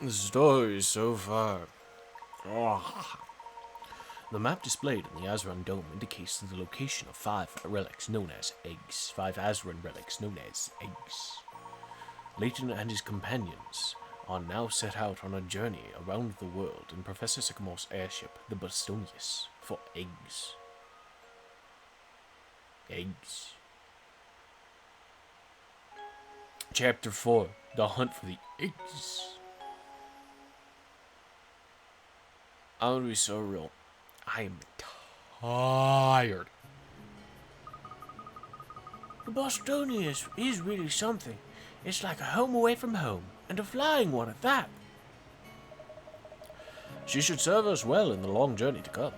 The story so far. Oh. The map displayed in the Azran dome indicates the location of 5 relics known as eggs. 5 Azran relics known as eggs. Layton and his companions are now set out on a journey around the world in Professor Sycamore's airship, the Bostonius, for eggs. Eggs. Chapter 4: The Hunt for the Eggs. I'm gonna be so real. I am tired. The Bostonius is really something. It's like a home away from home, and a flying one at that. She should serve us well in the long journey to come.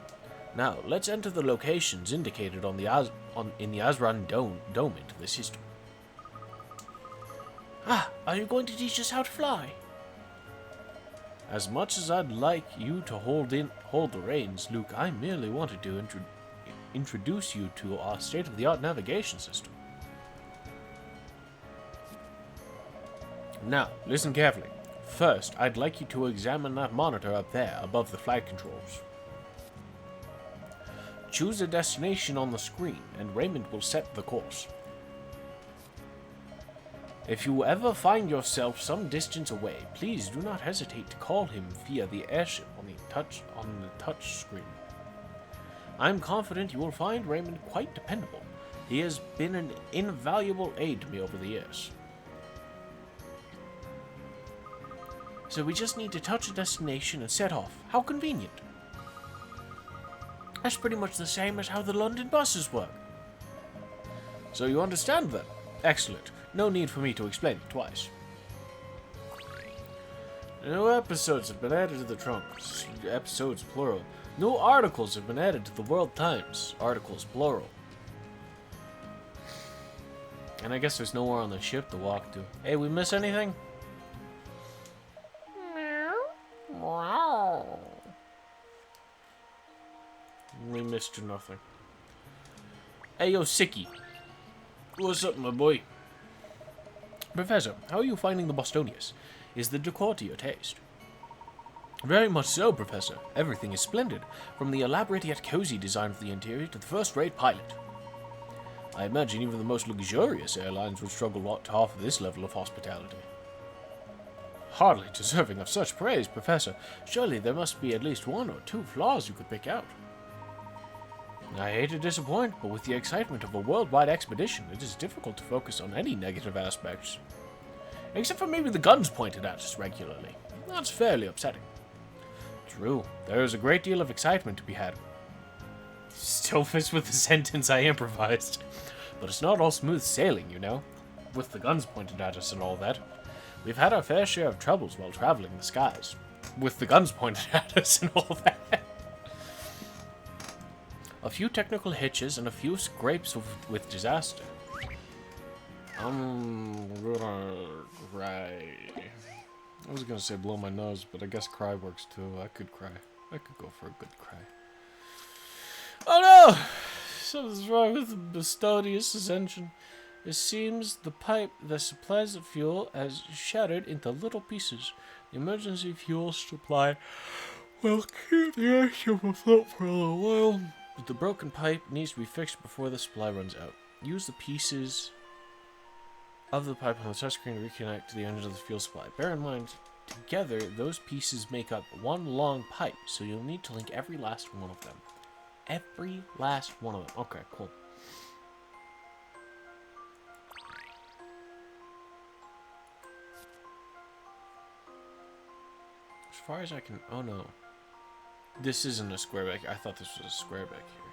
Now, let's enter the locations indicated in the Azran dome into the system. Ah, are you going to teach us how to fly? As much as I'd like you to hold the reins, Luke, I merely wanted to introduce you to our state-of-the-art navigation system. Now, listen carefully. First, I'd like you to examine that monitor up there above the flight controls. Choose a destination on the screen, and Raymond will set the course. If you ever find yourself some distance away, please do not hesitate to call him via the airship on the touch screen. I'm confident you will find Raymond quite dependable. He has been an invaluable aid to me over the years. So we just need to touch a destination and set off. How convenient. That's pretty much the same as how the London buses work. So you understand then? Excellent. No need for me to explain it twice. New episodes have been added to the trunk. Episodes plural. New articles have been added to the World Times. Articles plural. And I guess there's nowhere on the ship to walk to. Hey, we miss anything? We missed nothing. Hey, yo, Sicky. What's up, my boy? Professor, how are you finding the Bostonius? Is the decor to your taste? Very much so, Professor. Everything is splendid, from the elaborate yet cozy design of the interior to the first-rate pilot. I imagine even the most luxurious airlines would struggle to offer this level of hospitality. Hardly deserving of such praise, Professor. Surely there must be at least 1 or 2 flaws you could pick out. I hate to disappoint, but with the excitement of a worldwide expedition, it is difficult to focus on any negative aspects. Except for maybe the guns pointed at us regularly. That's fairly upsetting. True, there is a great deal of excitement to be had. Still fits with the sentence I improvised. But it's not all smooth sailing, you know. With the guns pointed at us and all that. We've had our fair share of troubles while traveling the skies. With the guns pointed at us and all that. A few technical hitches and a few scrapes with disaster. I'm gonna cry. I was gonna say blow my nose, but I guess cry works too. I could cry. I could go for a good cry. Oh no! Something's wrong with the Bostonius ascension. It seems the pipe that supplies the fuel has shattered into little pieces. The emergency fuel supply will keep the airship afloat for a little while. But the broken pipe needs to be fixed before the supply runs out. Use the pieces of the pipe on the touchscreen to reconnect to the end of the fuel supply. Bear in mind, together, those pieces make up one long pipe, so you'll need to link every last one of them. Every last one of them. Okay, cool. As far as I can... Oh, no. This isn't a square back. I thought this was a square back here.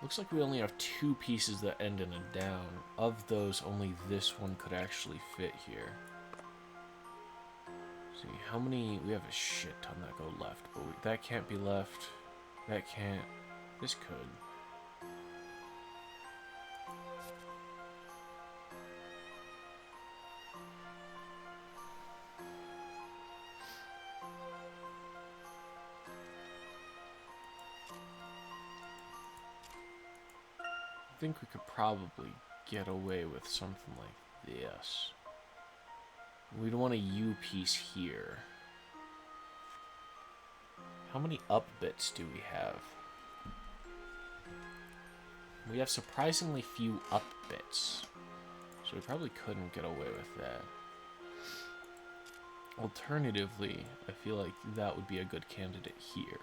Looks like we only have 2 pieces that end in a down. Of those, only this one could actually fit here. See, how many... We have a shit ton that go left, but that can't be left. That can't. This could. think we could probably get away with something like this. We'd want a U piece here. How many up bits do we have? We have surprisingly few up bits. So we probably couldn't get away with that. Alternatively, I feel like that would be a good candidate here.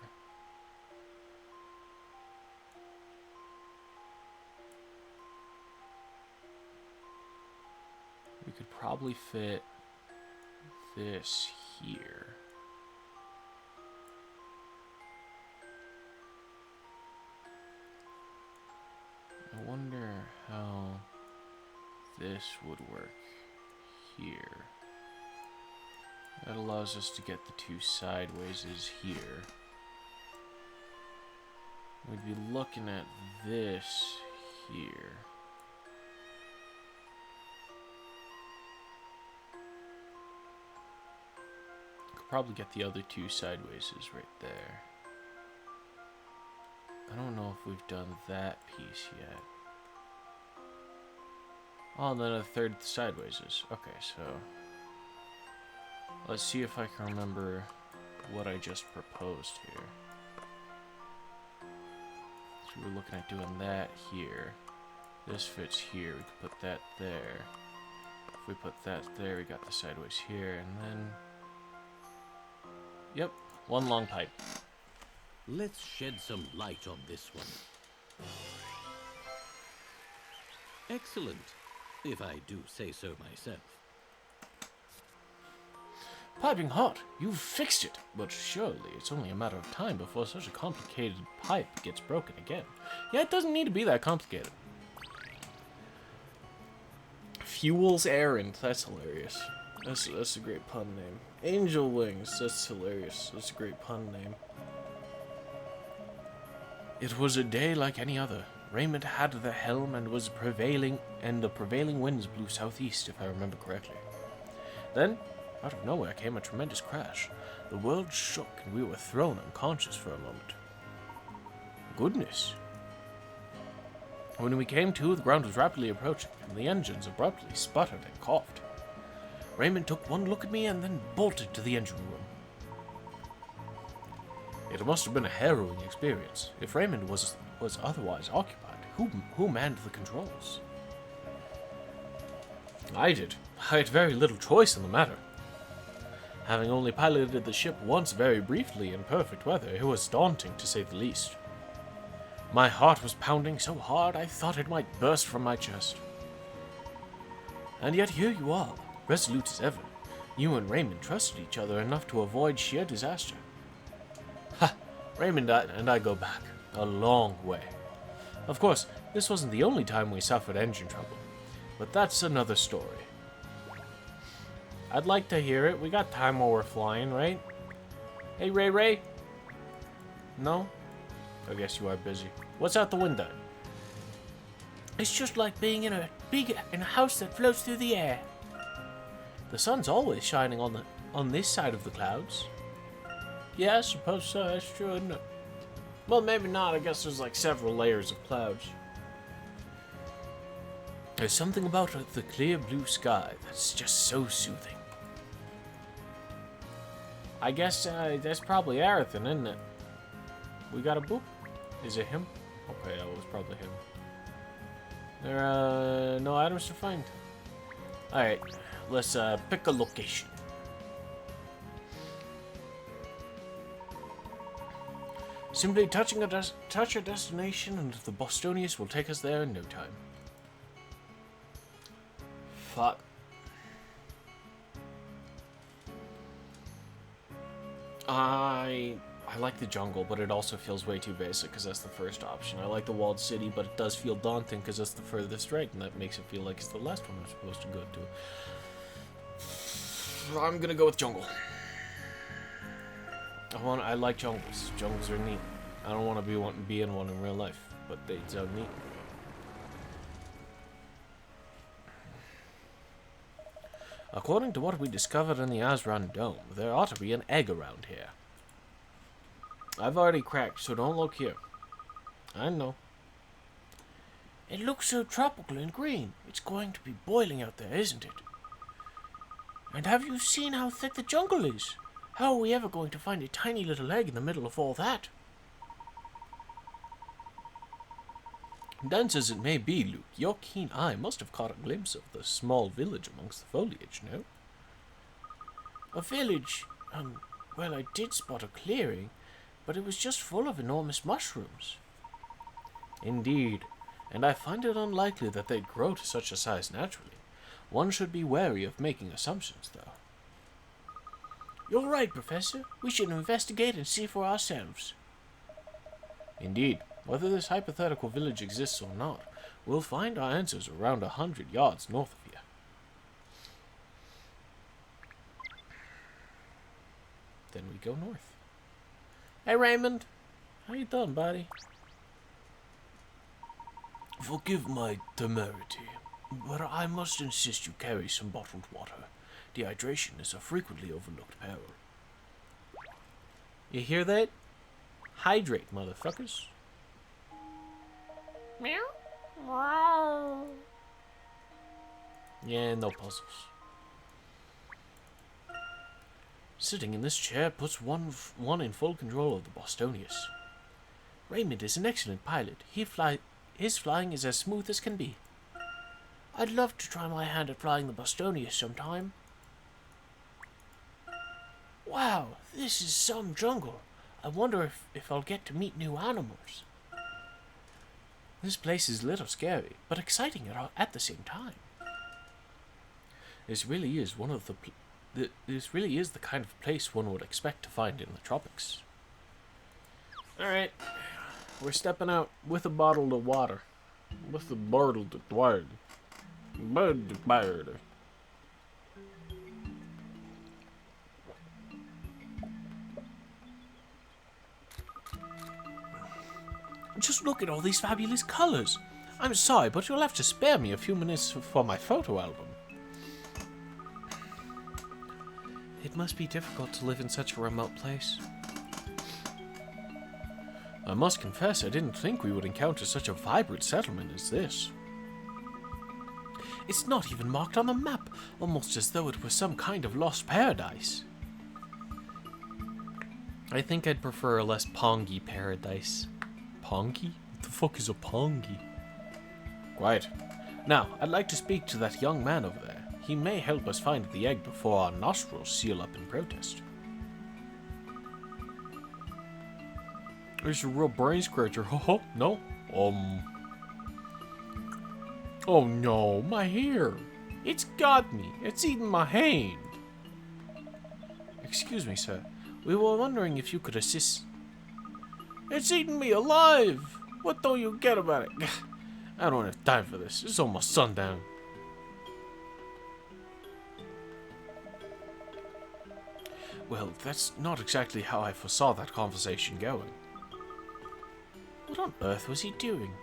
We could probably fit this here. I wonder how this would work here. That allows us to get the two sidewayses here. We'd be looking at this here. Could probably get the other two sidewayses right there. I don't know if we've done that piece yet. Oh, and then a third sidewayses. Okay, so let's see if I can remember what I just proposed here. So we're looking at doing that here. This fits here. We could put that there. If we put that there, we got the sideways here, and then... Yep, one long pipe. Let's shed some light on this one. Excellent, if I do say so myself. Piping hot! You've fixed it! But surely it's only a matter of time before such a complicated pipe gets broken again. Yeah, it doesn't need to be that complicated. Fuel's Errand. That's hilarious. That's a great pun name. Angel Wings. That's hilarious. That's a great pun name. It was a day like any other. Raymond had the helm and the prevailing winds blew southeast, if I remember correctly. Then, out of nowhere came a tremendous crash. The world shook and we were thrown unconscious for a moment. Goodness. When we came to, the ground was rapidly approaching, and the engines abruptly sputtered and coughed. Raymond took one look at me and then bolted to the engine room. It must have been a harrowing experience. If Raymond was otherwise occupied, who manned the controls? I did. I had very little choice in the matter. Having only piloted the ship once very briefly in perfect weather, it was daunting to say the least. My heart was pounding so hard I thought it might burst from my chest. And yet here you are, resolute as ever. You and Raymond trusted each other enough to avoid sheer disaster. Ha! Raymond and I go back a long way. Of course, this wasn't the only time we suffered engine trouble, but that's another story. I'd like to hear it. We got time while we're flying, right? Hey, Ray? No? I guess you are busy. What's out the window? It's just like being in a house that floats through the air. The sun's always shining on this side of the clouds. Yeah, I suppose so. That's true, isn't it? Well, maybe not. I guess there's like several layers of clouds. There's something about the clear blue sky that's just so soothing. I guess that's probably Azran, isn't it? We got a boop? Is it him? Okay, that was probably him. There are no items to find. Alright, let's pick a location. Simply touch a destination and the Bostonius will take us there in no time. Fuck. I like the jungle, but it also feels way too basic because that's the first option. I like the walled city, but it does feel daunting because that's the furthest right, and that makes it feel like it's the last one I'm supposed to go to. I'm gonna go with jungle. I like jungles. Jungles are neat. I don't want to be in one in real life, but they sound neat. According to what we discovered in the Azran Dome, there ought to be an egg around here. I've already cracked, so don't look here. I know. It looks so tropical and green. It's going to be boiling out there, isn't it? And have you seen how thick the jungle is? How are we ever going to find a tiny little egg in the middle of all that? Dense as it may be, Luke, your keen eye must have caught a glimpse of the small village amongst the foliage, no? A village? Well, I did spot a clearing, but it was just full of enormous mushrooms. Indeed, and I find it unlikely that they'd grow to such a size naturally. One should be wary of making assumptions, though. You're right, Professor. We should investigate and see for ourselves. Indeed. Whether this hypothetical village exists or not, we'll find our answers around 100 yards north of here. Then we go north. Hey, Raymond. How you doing, buddy? Forgive my temerity, but I must insist you carry some bottled water. Dehydration is a frequently overlooked peril. You hear that? Hydrate, motherfuckers. Meow. Wow. Yeah, no puzzles. Sitting in this chair puts one in full control of the Bostonius. Raymond is an excellent pilot. His flying is as smooth as can be. I'd love to try my hand at flying the Bostonius sometime. Wow, this is some jungle. I wonder if I'll get to meet new animals. This place is a little scary, but exciting at the same time. This really is this really is the kind of place one would expect to find in the tropics. Alright, we're stepping out with a bottle of water. With a bottle of water. Just look at all these fabulous colors. I'm sorry, but you'll have to spare me a few minutes for my photo album. It must be difficult to live in such a remote place. I must confess, I didn't think we would encounter such a vibrant settlement as this. It's not even marked on the map, almost as though it was some kind of lost paradise. I think I'd prefer a less pongy paradise. Pongy? What the fuck is a pongy? Quiet. Now, I'd like to speak to that young man over there. He may help us find the egg before our nostrils seal up in protest. It's a real brain scratcher. No? Oh no, my hair. It's got me. It's eaten my hand. Excuse me, sir. We were wondering if you could assist. It's eating me alive! What don't you get about it? I don't have time for this. It's almost sundown. Well, that's not exactly how I foresaw that conversation going. What on earth was he doing?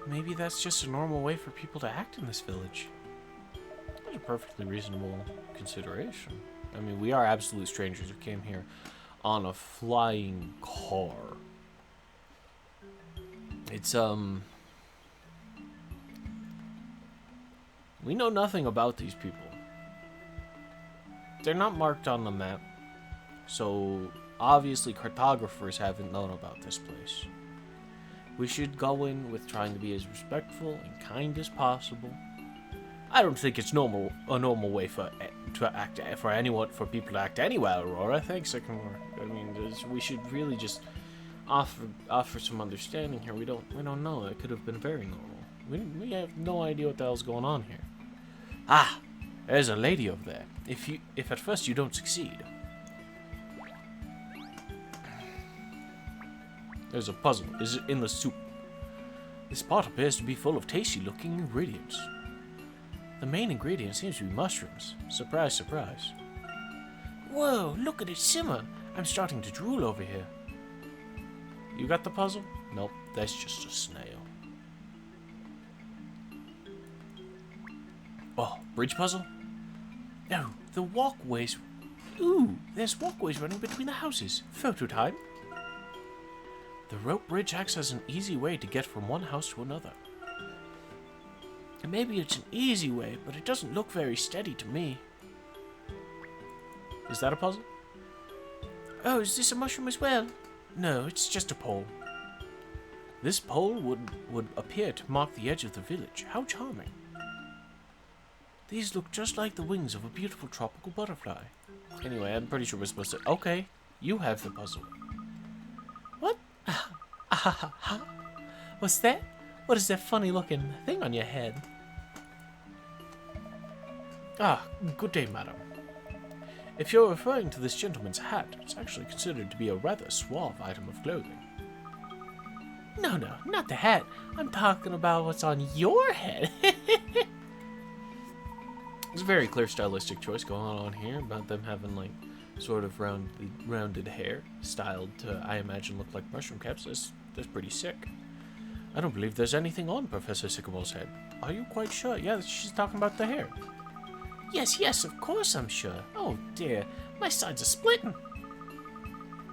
Maybe that's just a normal way for people to act in this village. That's a perfectly reasonable consideration. I mean, we are absolute strangers who came here on a flying car. It's, we know nothing about these people. They're not marked on the map, so obviously cartographers haven't known about this place. We should go in with trying to be as respectful and kind as possible. I don't think it's a normal way for people to act anywhere, Aurora. Thanks, Sycamore. I mean, we should really just offer some understanding here. We don't know. It could have been very normal. We have no idea what the hell's going on here. Ah, there's a lady over there. If at first you don't succeed, there's a puzzle. Is it in the soup? This pot appears to be full of tasty-looking ingredients. The main ingredient seems to be mushrooms. Surprise, surprise. Whoa, look at it simmer. I'm starting to drool over here. You got the puzzle? Nope, that's just a snail. Oh, bridge puzzle? No, the walkways. Ooh, there's walkways running between the houses. Photo time. The rope bridge acts as an easy way to get from one house to another. And maybe it's an easy way, but it doesn't look very steady to me. Is that a puzzle? Oh, is this a mushroom as well? No, it's just a pole. This pole would appear to mark the edge of the village. How charming. These look just like the wings of a beautiful tropical butterfly. Anyway, I'm pretty sure we're supposed to... Okay, you have the puzzle. What? What's that? What is that funny looking thing on your head? Ah, good day, madam. If you're referring to this gentleman's hat, it's actually considered to be a rather suave item of clothing. No, not the hat. I'm talking about what's on your head. There's a very clear stylistic choice going on here about them having, like, sort of rounded hair, styled to, I imagine, look like mushroom caps. That's pretty sick. I don't believe there's anything on Professor Sycamore's head. Are you quite sure? Yeah, she's talking about the hair. Yes, of course I'm sure. Oh dear, my sides are splitting.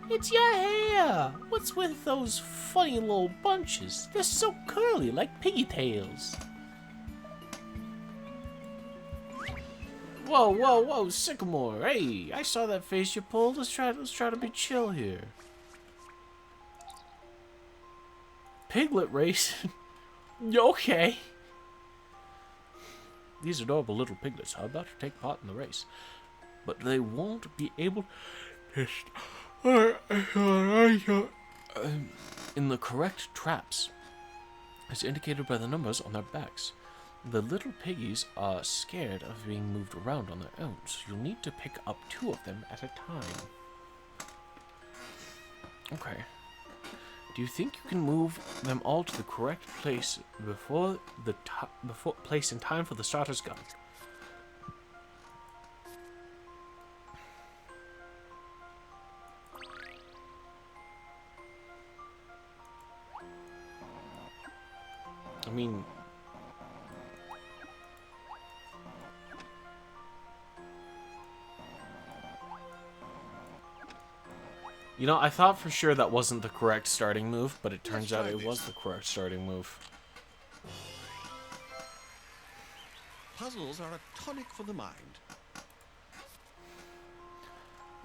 It's your hair! What's with those funny little bunches? They're so curly, like piggy tails. Whoa, Sycamore! Hey, I saw that face you pulled. Let's try to be chill here. Piglet race? Okay. These adorable little piglets are about to take part in the race, but they won't be able to in the correct traps, as indicated by the numbers on their backs. The little piggies are scared of being moved around on their own, so you'll need to pick up 2 of them at a time. Okay. Do you think you can move them all to the correct place before place in time for the starter's gun? I mean, you know, I thought for sure that wasn't the correct starting move, but it turns out it was the correct starting move. Puzzles are a tonic for the mind.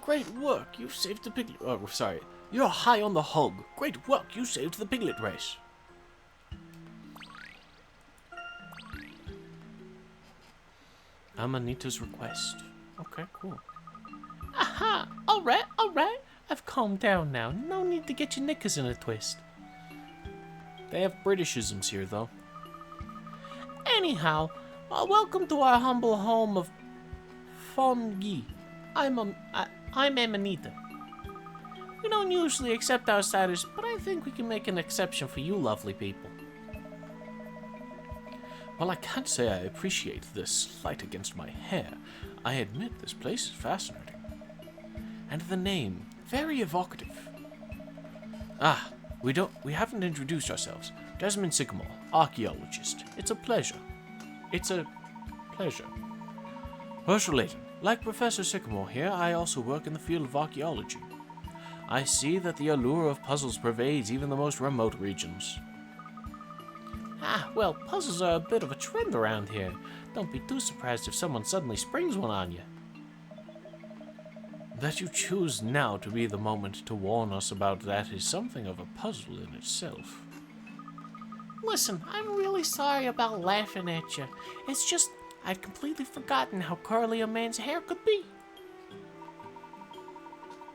Great work, you saved the piglet... Oh, sorry. You're high on the hog. Great work, you saved the piglet race. Amanita's request. Okay, cool. Aha! Alright. I've calmed down now. No need to get your knickers in a twist. They have Britishisms here, though. Anyhow, welcome to our humble home of Fongi. I'm Amanita. We don't usually accept outsiders, but I think we can make an exception for you lovely people. While I can't say I appreciate this slight against my hair, I admit this place is fascinating. And the name, very evocative. Ah, we haven't introduced ourselves. Desmond Sycamore, archaeologist. It's a pleasure. Herschel Layton. Like Professor Sycamore here, I also work in the field of archaeology. I see that the allure of puzzles pervades even the most remote regions. Ah, well, puzzles are a bit of a trend around here. Don't be too surprised if someone suddenly springs one on you. That you choose now to be the moment to warn us about that is something of a puzzle in itself. Listen, I'm really sorry about laughing at you. It's just, I'd completely forgotten how curly a man's hair could be.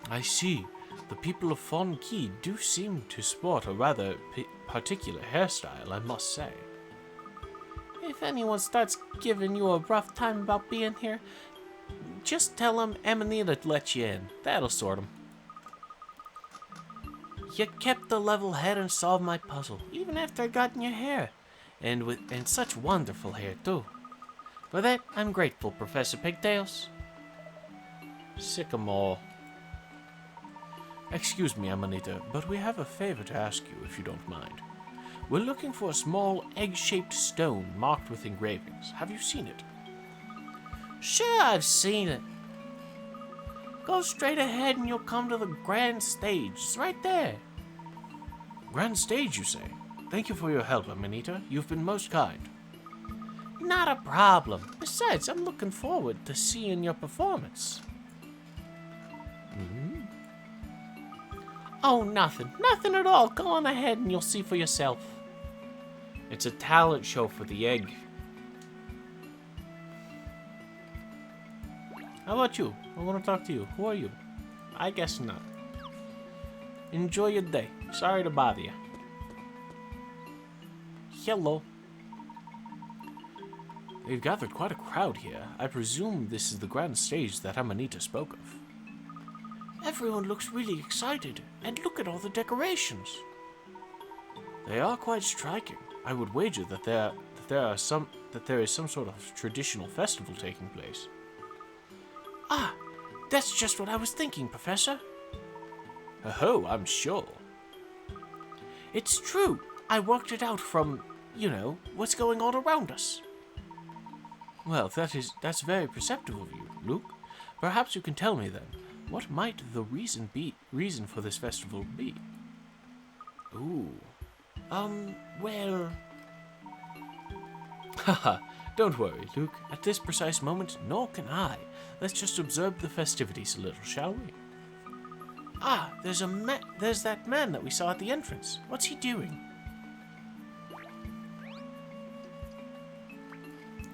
I see. The people of Fon Key do seem to sport a rather particular hairstyle, I must say. If anyone starts giving you a rough time about being here, just tell them Amanita let you in. That'll sort them. You kept the level head and solved my puzzle, even after I got in your hair. And such wonderful hair, too. For that, I'm grateful, Professor Pigtails. Sycamore. Excuse me, Amanita, but we have a favor to ask you, if you don't mind. We're looking for a small egg-shaped stone marked with engravings. Have you seen it? Sure, I've seen it. Go straight ahead and you'll come to the grand stage. It's right there. Grand stage, you say? Thank you for your help, Amanita. You've been most kind. Not a problem. Besides, I'm looking forward to seeing your performance. Oh, nothing. Nothing at all. Go on ahead and you'll see for yourself. It's a talent show for the egg. How about you? I want to talk to you. Who are you? I guess not. Enjoy your day. Sorry to bother you. Hello. They've gathered quite a crowd here. I presume this is the grand stage that Amanita spoke of. Everyone looks really excited, and look at all the decorations. They are quite striking. I would wager that there is some sort of traditional festival taking place. Ah, that's just what I was thinking, Professor. Oh, I'm sure. It's true. I worked it out from, what's going on around us. Well, that's very perceptive of you, Luke. Perhaps you can tell me then, what might the reason for this festival be? Ooh. Well... Haha, don't worry, Luke. At this precise moment, nor can I. Let's just observe the festivities a little, shall we? Ah, there's that man that we saw at the entrance. What's he doing?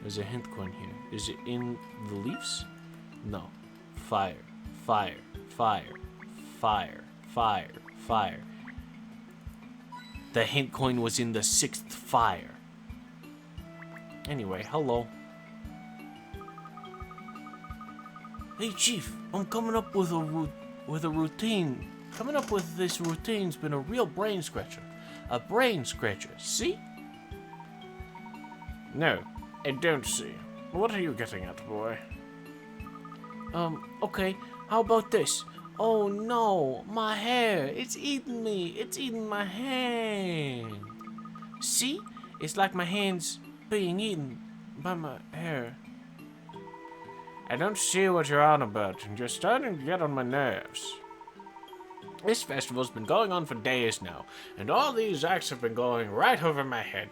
There's a hint coin here. Is it in the leaves? No. Fire. Fire. Fire. Fire. Fire. Fire. The hint coin was in the 6th fire. Anyway, hello. Hey, Chief. I'm coming up with a routine. Coming up with this routine's been a real brain scratcher. A brain scratcher, see? No, I don't see. What are you getting at, boy? Okay. How about this? Oh no, my hair. It's eating me. It's eating my hand. See? It's like my hand's being eaten by my hair. I don't see what you're on about, and you're starting to get on my nerves. This festival's been going on for days now, and all these acts have been going right over my head.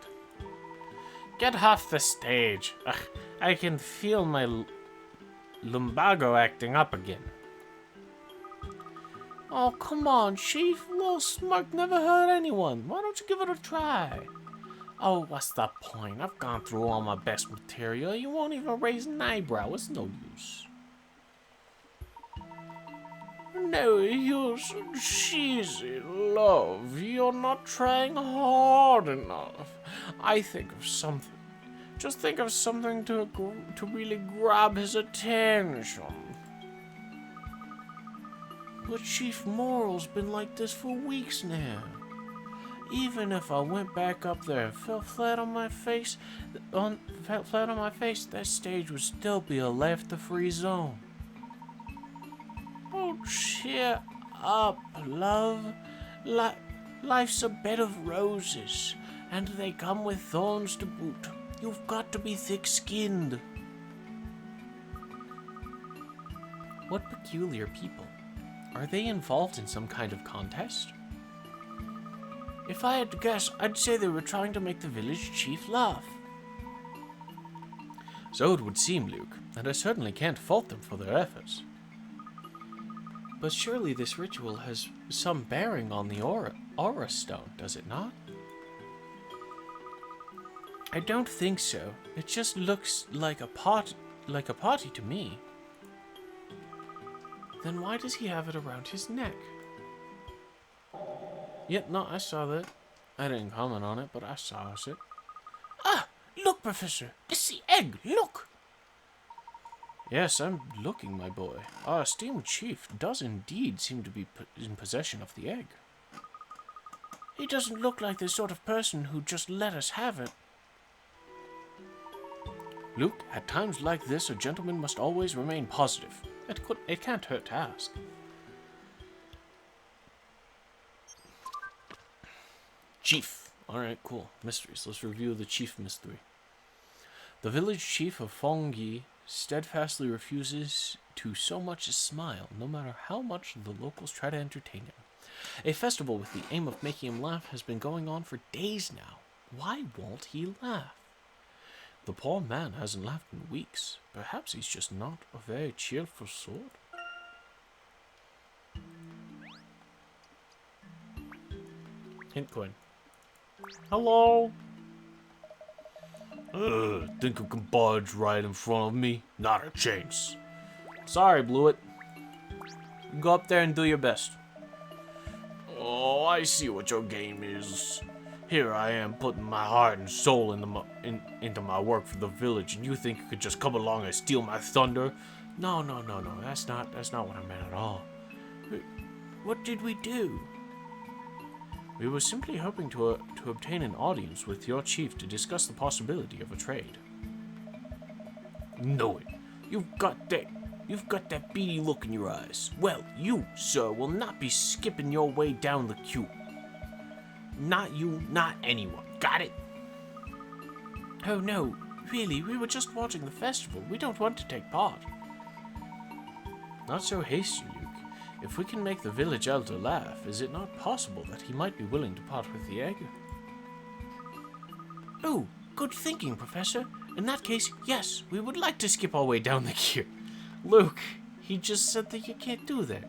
Get off the stage. Ugh, I can feel my lumbago acting up again. Oh, come on, Chief. A little smirk never hurt anyone. Why don't you give it a try? Oh, what's the point? I've gone through all my best material. You won't even raise an eyebrow. It's no use. No use. Cheesy love. You're not trying hard enough. I think of something. Just think of something to really grab his attention. But Chief Moral's been like this for weeks now. Even if I went back up there and fell flat on my face, that stage would still be a laughter-free zone. Oh, cheer up, love. Life's a bed of roses, and they come with thorns to boot. You've got to be thick-skinned. What peculiar people. Are they involved in some kind of contest? If I had to guess, I'd say they were trying to make the village chief laugh. So it would seem, Luke, and I certainly can't fault them for their efforts. But surely this ritual has some bearing on the aura stone, does it not? I don't think so. It just looks like a party to me. Then why does he have it around his neck? Yep, no, I saw that. I didn't comment on it, but I saw it. Ah! Look, Professor! It's the egg! Look! Yes, I'm looking, my boy. Our esteemed chief does indeed seem to be in possession of the egg. He doesn't look like the sort of person who'd just let us have it. Luke, at times like this, a gentleman must always remain positive. It can't hurt to ask. Chief. Alright, cool. Mysteries. Let's review the chief mystery. The village chief of Fongyi steadfastly refuses to so much as smile, no matter how much the locals try to entertain him. A festival with the aim of making him laugh has been going on for days now. Why won't he laugh? The poor man hasn't laughed in weeks. Perhaps he's just not a very cheerful sort. Hint coin. Hello? Think you can budge right in front of me? Not a chance. Sorry, blew it. Go up there and do your best. Oh, I see what your game is. Here I am putting my heart and soul into my work for the village, and you think you could just come along and steal my thunder? No. That's not what I meant at all. What did we do? We were simply hoping to obtain an audience with your chief to discuss the possibility of a trade. Know it. You've got that beady look in your eyes. Well, you, sir, will not be skipping your way down the queue. Not you, not anyone. Got it? Oh no, really, we were just watching the festival. We don't want to take part. Not so hasty, Luke. If we can make the village elder laugh, is it not possible that he might be willing to part with the egg? Oh, good thinking, Professor. In that case, yes, we would like to skip our way down the queue. Luke, he just said that you can't do that.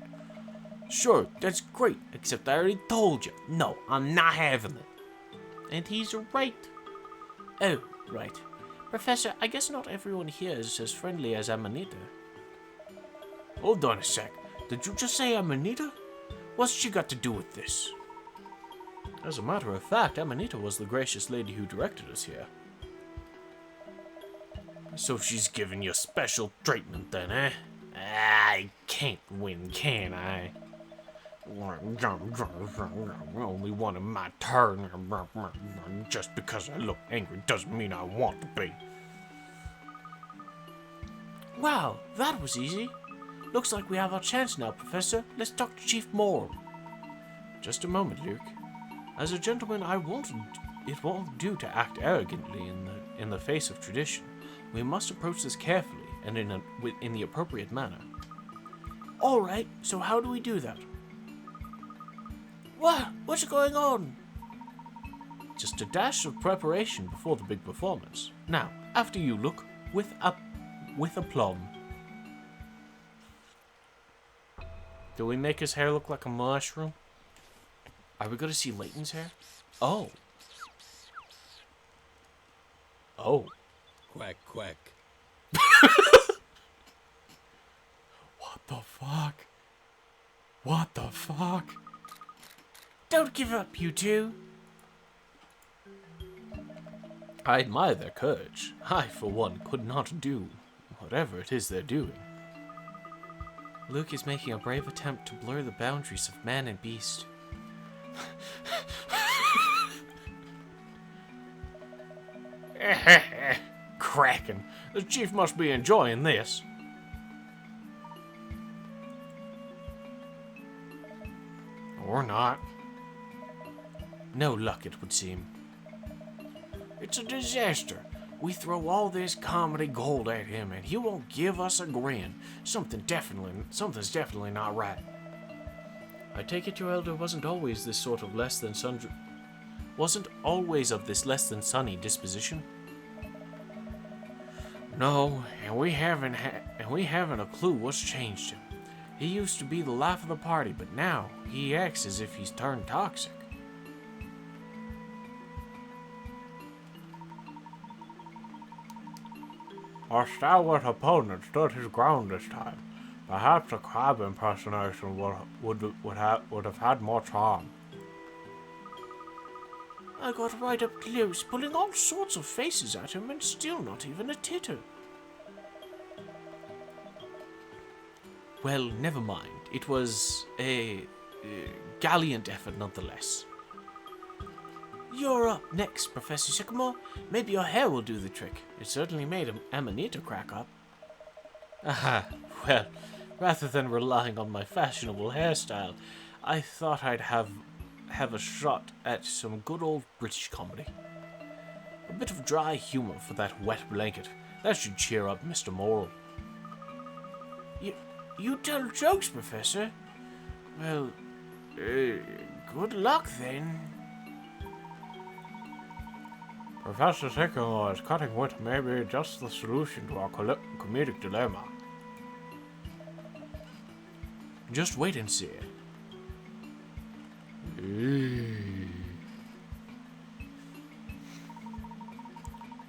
Sure, that's great, except I already told you. No, I'm not having it. And he's right. Oh, right. Professor, I guess not everyone here is as friendly as Amanita. Hold on a sec. Did you just say Amanita? What's she got to do with this? As a matter of fact, Amanita was the gracious lady who directed us here. So she's giving you special treatment then, eh? I can't win, can I? Only one in my turn. Just because I look angry doesn't mean I want to be. Wow, that was easy. Looks like we have our chance now, Professor. Let's talk to Chief Moore. Just a moment, Luke. As a gentleman, it won't do to act arrogantly in the face of tradition. We must approach this carefully and in the appropriate manner. All right. So how do we do that? What? What's going on? Just a dash of preparation before the big performance. Now, after you, look with aplomb. Do we make his hair look like a mushroom? Are we going to see Layton's hair? Oh. Oh. Quack, quack. What the fuck? What the fuck? Don't give up, you two. I admire their courage. I, for one, could not do whatever it is they're doing. Luke is making a brave attempt to blur the boundaries of man and beast. Cracking. The chief must be enjoying this. Or not. No luck, it would seem. It's a disaster. We throw all this comedy gold at him, and he won't give us a grin. Something's definitely not right. I take it your elder wasn't always of this less than sunny disposition. No, and we haven't a clue what's changed him. He used to be the life of the party, but now he acts as if he's turned toxic. Our stalwart opponent stood his ground this time. Perhaps a crab impersonation would have had more charm. I got right up close, pulling all sorts of faces at him, and still not even a titter. Well, never mind. It was a gallant effort nonetheless. You're up next, Professor Sycamore. Maybe your hair will do the trick. It certainly made Amanita crack up. Aha, well, rather than relying on my fashionable hairstyle, I thought I'd have a shot at some good old British comedy. A bit of dry humor for that wet blanket. That should cheer up Mr. Morrill. You tell jokes, Professor? Well, Good luck, then. Professor Sycamore's cutting wit may be just the solution to our comedic dilemma. Just wait and see.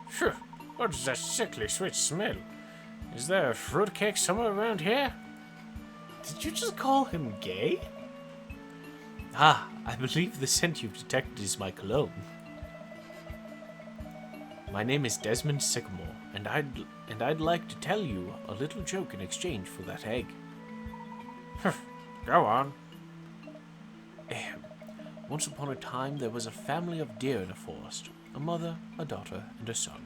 Phew, what's that sickly sweet smell? Is there a fruitcake somewhere around here? Did you just call him gay? Ah, I believe the scent you've detected is my cologne. My name is Desmond Sycamore, and I'd like to tell you a little joke in exchange for that egg. Go on. Once upon a time, there was a family of deer in a forest. A mother, a daughter, and a son.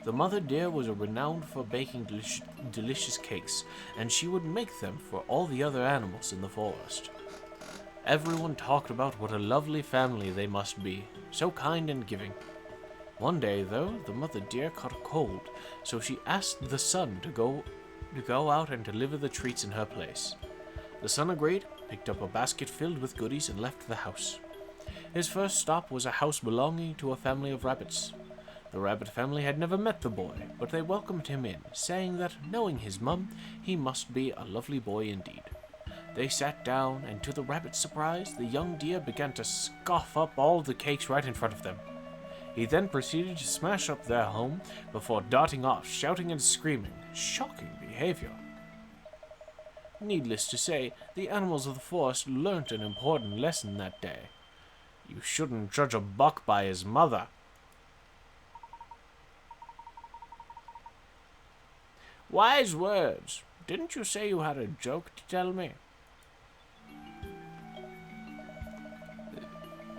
The mother deer was renowned for baking delicious cakes, and she would make them for all the other animals in the forest. Everyone talked about what a lovely family they must be, so kind and giving. One day, though, the mother deer caught a cold, so she asked the son to go out and deliver the treats in her place. The son agreed, picked up a basket filled with goodies, and left the house. His first stop was a house belonging to a family of rabbits. The rabbit family had never met the boy, but they welcomed him in, saying that, knowing his mum, he must be a lovely boy indeed. They sat down, and to the rabbit's surprise, the young deer began to scoff up all the cakes right in front of them. He then proceeded to smash up their home before darting off, shouting and screaming. Shocking behavior. Needless to say, the animals of the forest learnt an important lesson that day. You shouldn't judge a buck by his mother. Wise words. Didn't you say you had a joke to tell me?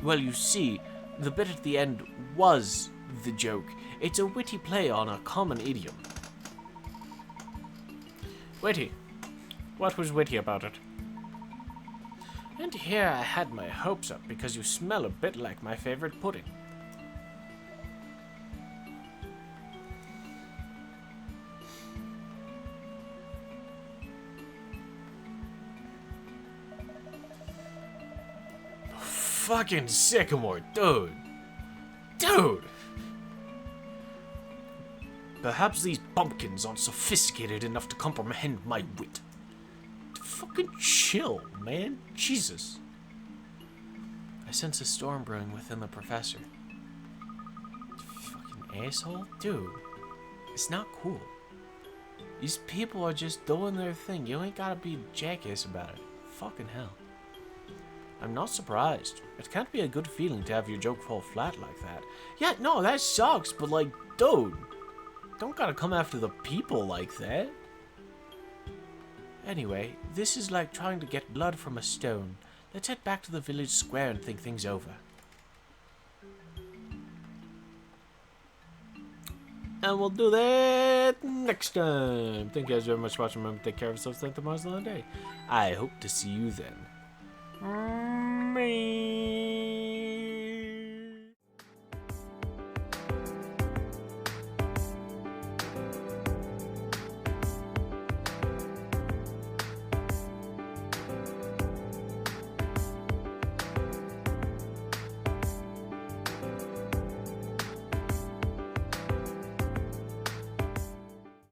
Well, you see, the bit at the end was the joke. It's a witty play on a common idiom. Witty? What was witty about it? And here I had my hopes up because you smell a bit like my favorite pudding. Fucking Sycamore, dude. Dude! Perhaps these pumpkins aren't sophisticated enough to comprehend my wit. Fucking chill, man. Jesus. I sense a storm brewing within the professor. Fucking asshole? Dude, it's not cool. These people are just doing their thing. You ain't gotta be a jackass about it. Fucking hell. I'm not surprised. It can't be a good feeling to have your joke fall flat like that. Yeah, no, that sucks, but like, dude, don't gotta come after the people like that. Anyway, this is like trying to get blood from a stone. Let's head back to the village square and think things over. And we'll do that next time. Thank you guys very much for watching. Remember, take care of yourselves. Tomorrow's another day. I hope to see you then. Me.